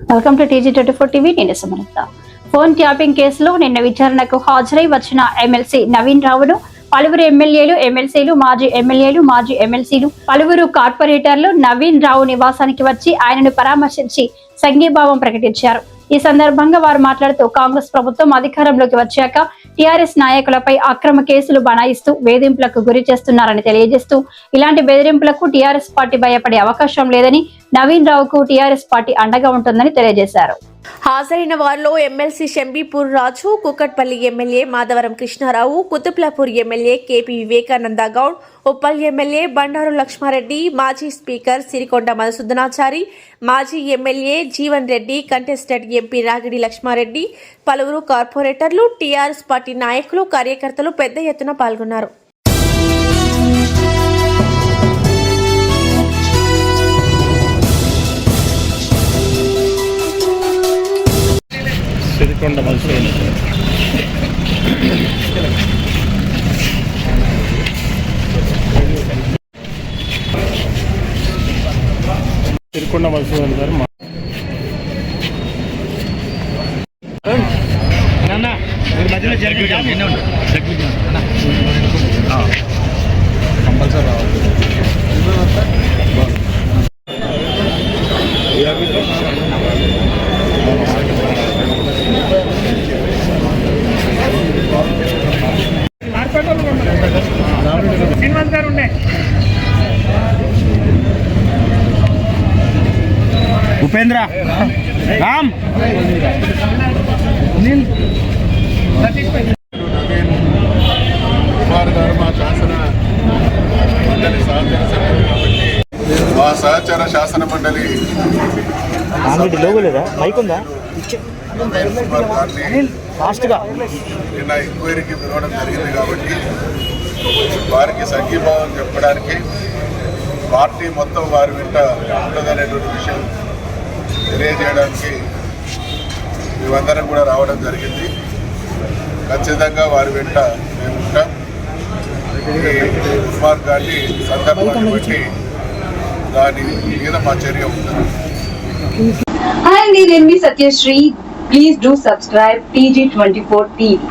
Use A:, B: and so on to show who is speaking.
A: Welcome to TG24 TV. నేను Sumalatha. Phone tapping కేసులో నిన్న విచారణకు హాజరై వచ్చిన ఎమ్మెల్సీ నవీన్ రావును పలువురు ఎమ్మెల్యేలు, ఎమ్మెల్సీలు, మాజీ ఎమ్మెల్యేలు, మాజీ ఎమ్మెల్సీలు, పలువురు కార్పొరేటర్లు నవీన్ రావు నివాసానికి వచ్చి ఆయనను పరామర్శించి సంఘీభావం ప్రకటించారు. ఈ సందర్భంగా వారు మాట్లాడుతూ కాంగ్రెస్ ప్రభుత్వం అధికారంలోకి వచ్చాక టీఆర్ఎస్ నాయకులపై అక్రమ కేసులు బనాయిస్తూ వేధింపులకు గురి చేస్తున్నారని తెలియజేస్తూ ఇలాంటి బెదిరింపులకు టీఆర్ఎస్ పార్టీ భయపడే అవకాశం లేదని, నవీన్ రావుకు టీఆర్ఎస్ పార్టీ అండగా ఉంటుందని తెలియజేశారు.
B: హాజరైన వారిలో MLC Shambipur Raju, Kukatpally MLA Madhavaram Krishnarao, Quthbullapur MLA KP Vivekananda Goud, Uppal MLA Bandaru Lakshmareddy, మాజీ స్పీకర్ సిరికొండ మధుసూదనాచారి, మాజీ MLA Jeevan Reddy, contested MP Ragidi Lakshmareddy, పలువురు కార్పొరేటర్లు, టీఆర్ఎస్ పార్టీ నాయకులు, కార్యకర్తలు పెద్ద ఎత్తున పాల్గొన్నారు.
C: సిరికొండ మధుసూదనాచారి కంపల్సరీ రావాలి. ఉపేంద్ర రామ్
D: కుమార్ గారు మా శాసన మండలి సహచర సభ్యులు కాబట్టి మా సహచర శాసన మండలి కుమార్ గారిని నిన్న ఎంక్వైరీకి పిలవడం జరిగింది కాబట్టి వారికి సంఘీభావం చెప్పడానికి పార్టీ మొత్తం వారి వెంట ఉండదనేటువంటి విషయం తెలియజేయడానికి మేమందరం కూడా రావడం జరిగింది. ఖచ్చితంగా వారి వెంట మేము ఉంటాం. కుమార్ గారిని సందర్భాన్ని బట్టి దాని మీద మా చర్య ఉంటుంది.
E: Hi, నేను మీ Satyasri. Please do subscribe TG24 TV.